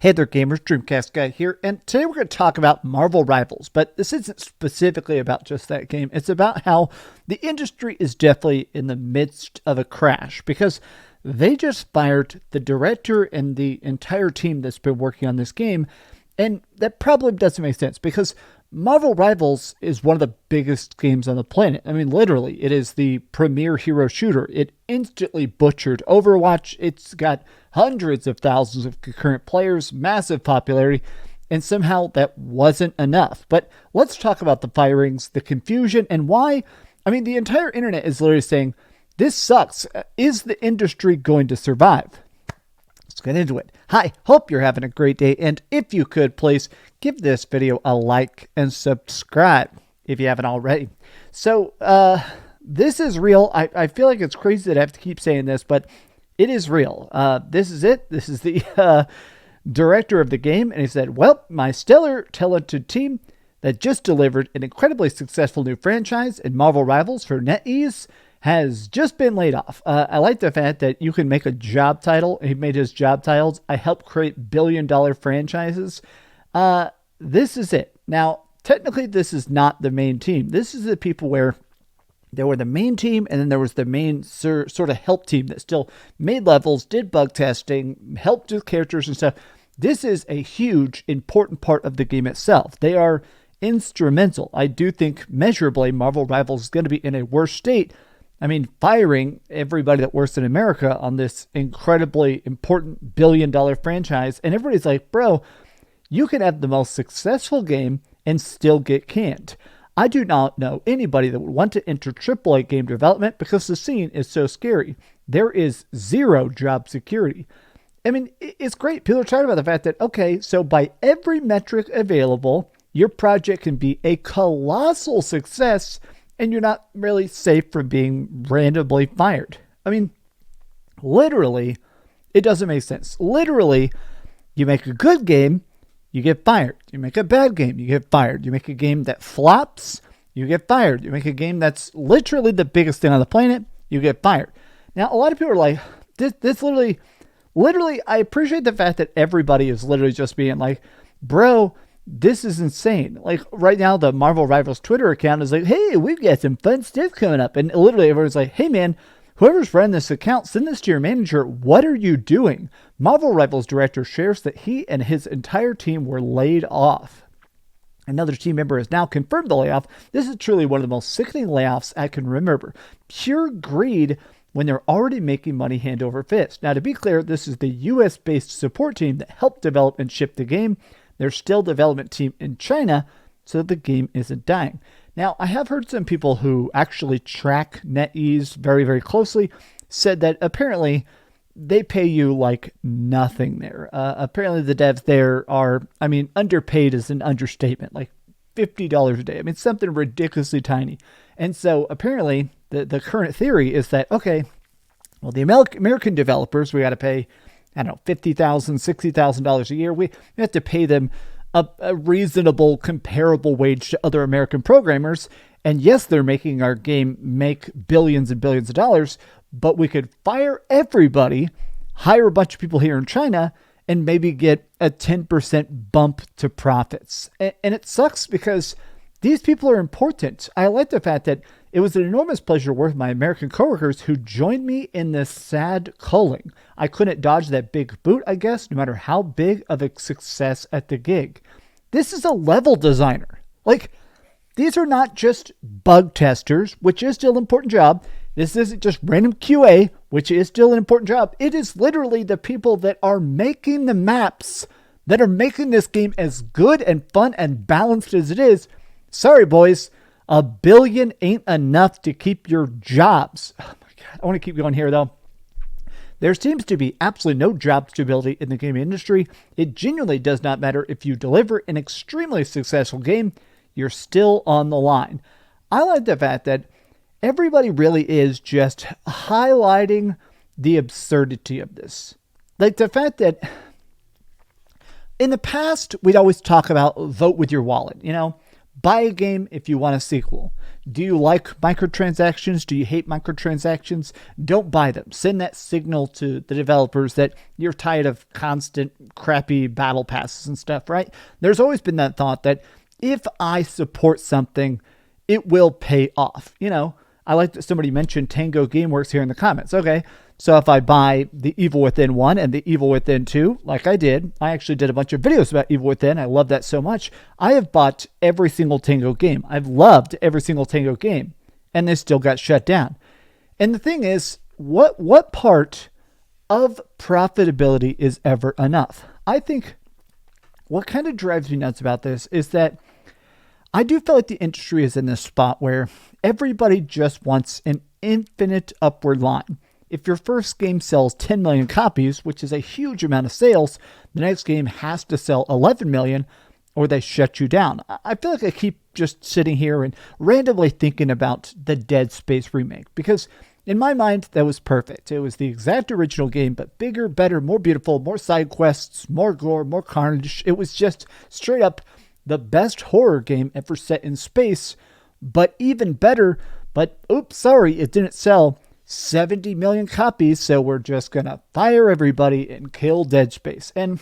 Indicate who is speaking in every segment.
Speaker 1: Hey there gamers, DreamcastGuy here, and today we're going to talk about Marvel Rivals, but this isn't specifically about just that game. It's about how the industry is definitely in the midst of a crash because they just fired the director and the entire team that's been working on this game, and that probably doesn't make sense because Marvel Rivals is one of the biggest games on the planet. I mean, literally, it is the premier hero shooter. It instantly butchered Overwatch. It's got hundreds of thousands of concurrent players, massive popularity, and somehow that wasn't enough. But let's talk about the firings, the confusion, and why. I mean, the entire internet is literally saying, this sucks. Is the industry going to survive? Let's get into it. Hi, hope you're having a great day, and if you could, please give this video a like and subscribe if you haven't already. So, this is real. I feel like it's crazy that I have to keep saying this, but it is real. This is it. This is the director of the game, and he said, well, my stellar, talented team that just delivered an incredibly successful new franchise in Marvel Rivals for NetEase has just been laid off. I like the fact that you can make a job title. He made his job titles. I helped create billion-dollar franchises. This is it. Now, technically, this is not the main team. This is the people where there were the main team, and then there was the main sort of help team that still made levels, did bug testing, helped with characters and stuff. This is a huge, important part of the game itself. They are instrumental. I do think measurably Marvel Rivals is going to be in a worse state. I mean, firing everybody that works in America on this incredibly important billion-dollar franchise, and everybody's like, bro, you can have the most successful game and still get canned. I do not know anybody that would want to enter AAA game development because the scene is so scary. There is zero job security. I mean, it's great. People are talking about the fact that, okay, so by every metric available, your project can be a colossal success and you're not really safe from being randomly fired. I mean, literally, it doesn't make sense. Literally, you make a good game, you get fired. You make a bad game, you get fired. You make a game that flops, you get fired. You make a game that's literally the biggest thing on the planet, you get fired. Now, a lot of people are like, this literally, I appreciate the fact that everybody is literally just being like, bro, this is insane. Like right now, the Marvel Rivals Twitter account is like, hey, we've got some fun stuff coming up. And literally everyone's like, hey man, whoever's running this account, send this to your manager. What are you doing? Marvel Rivals director shares that he and his entire team were laid off. Another team member has now confirmed the layoff. This is truly one of the most sickening layoffs I can remember. Pure greed when they're already making money hand over fist. Now, to be clear, this is the US-based support team that helped develop and ship the game. There's still development team in China, so the game isn't dying. Now, I have heard some people who actually track NetEase very, very closely said that apparently they pay you like nothing there. Apparently the devs there are, I mean, underpaid is an understatement, like $50 a day. I mean, something ridiculously tiny. And so apparently the current theory is that, okay, well, the American developers, we got to pay, I don't know, $50,000, $60,000 a year. We have to pay them a reasonable, comparable wage to other American programmers. And yes, they're making our game make billions and billions of dollars, but we could fire everybody, hire a bunch of people here in China, and maybe get a 10% bump to profits. And it sucks because these people are important. I like the fact that it was an enormous pleasure to work with my American coworkers who joined me in this sad culling. I couldn't dodge that big boot, I guess, no matter how big of a success at the gig. This is a level designer. Like, these are not just bug testers, which is still an important job. This isn't just random QA, which is still an important job. It is literally the people that are making the maps, that are making this game as good and fun and balanced as it is. Sorry, boys. $1 billion ain't enough to keep your jobs. Oh my God. I want to keep going here though. There seems to be absolutely no job stability in the gaming industry. It genuinely does not matter if you deliver an extremely successful game, you're still on the line. I like the fact that everybody really is just highlighting the absurdity of this. Like the fact that in the past, we'd always talk about vote with your wallet, you know? Buy a game if you want a sequel. Do you like microtransactions? Do you hate microtransactions? Don't buy them. Send that signal to the developers that you're tired of constant crappy battle passes and stuff, right? There's always been that thought that if I support something, it will pay off. I like that somebody mentioned Tango Gameworks here in the comments. Okay, so if I buy the Evil Within 1 and the Evil Within 2, like I actually did a bunch of videos about Evil Within. I love that so much. I have bought every single Tango game. I've loved every single Tango game, and they still got shut down. And the thing is, what part of profitability is ever enough? I think what kind of drives me nuts about this is that I do feel like the industry is in this spot where everybody just wants an infinite upward line. If your first game sells 10 million copies, which is a huge amount of sales, the next game has to sell 11 million or they shut you down. I feel like I keep just sitting here and randomly thinking about the Dead Space remake because in my mind, that was perfect. It was the exact original game, but bigger, better, more beautiful, more side quests, more gore, more carnage. It was just straight up the best horror game ever set in space, but even better. But oops, sorry, it didn't sell 70 million copies, so we're just gonna fire everybody and kill Dead Space. And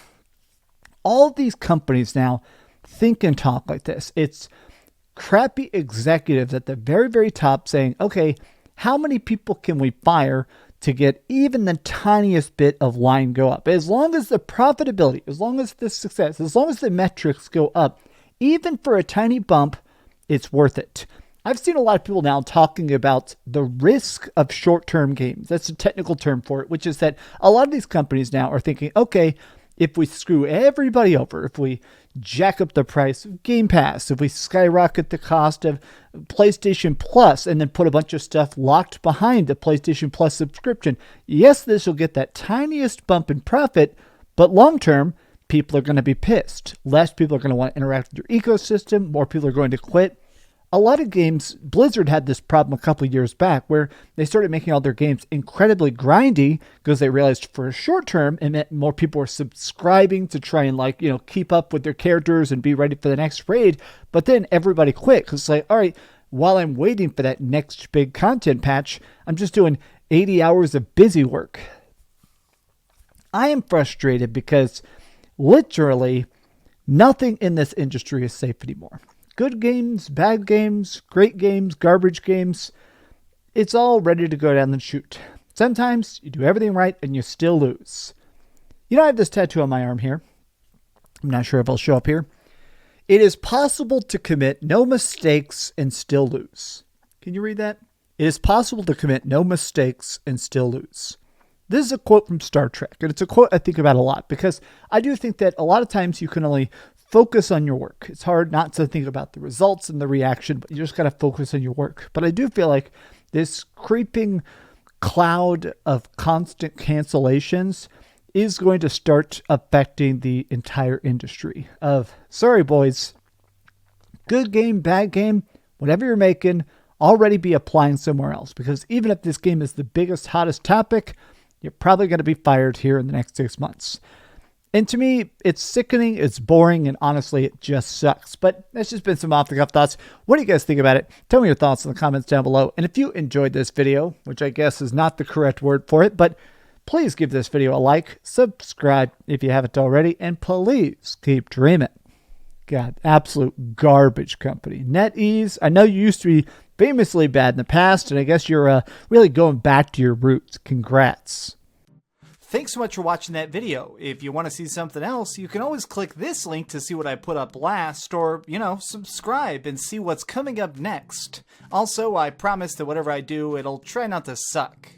Speaker 1: all these companies now think and talk like this. It's crappy executives at the very, very top saying, okay, how many people can we fire to get even the tiniest bit of line go up? As long as the profitability, as long as the success, as long as the metrics go up, even for a tiny bump, it's worth it. I've seen a lot of people now talking about the risk of short-term games. That's a technical term for it, which is that a lot of these companies now are thinking, okay, if we screw everybody over, if we jack up the price of Game Pass, if we skyrocket the cost of PlayStation Plus and then put a bunch of stuff locked behind the PlayStation Plus subscription, yes, this will get that tiniest bump in profit, but long-term, people are going to be pissed. Less people are going to want to interact with your ecosystem. More people are going to quit. A lot of games, Blizzard had this problem a couple of years back where they started making all their games incredibly grindy because they realized for a short term, it meant more people were subscribing to try and keep up with their characters and be ready for the next raid. But then everybody quit because it's like, all right, while I'm waiting for that next big content patch, I'm just doing 80 hours of busy work. I am frustrated because literally nothing in this industry is safe anymore. Good games, bad games, great games, garbage games. It's all ready to go down the chute. Sometimes you do everything right and you still lose. I have this tattoo on my arm here. I'm not sure if it'll show up here. It is possible to commit no mistakes and still lose. Can you read that? It is possible to commit no mistakes and still lose. This is a quote from Star Trek, and it's a quote I think about a lot because I do think that a lot of times you can only focus on your work. It's hard not to think about the results and the reaction, but you just got to focus on your work. But I do feel like this creeping cloud of constant cancellations is going to start affecting the entire industry of, sorry boys, good game, bad game, whatever you're making, already be applying somewhere else. Because even if this game is the biggest, hottest topic, you're probably going to be fired here in the next 6 months. And to me, it's sickening, it's boring, and honestly, it just sucks. But that's just been some off-the-cuff thoughts. What do you guys think about it? Tell me your thoughts in the comments down below. And if you enjoyed this video, which I guess is not the correct word for it, but please give this video a like, subscribe if you haven't already, and please keep dreaming. God, absolute garbage company. NetEase, I know you used to be famously bad in the past, and I guess you're really going back to your roots. Congrats. Thanks so much for watching that video. If you want to see something else, you can always click this link to see what I put up last, or, subscribe and see what's coming up next. Also, I promise that whatever I do, it'll try not to suck.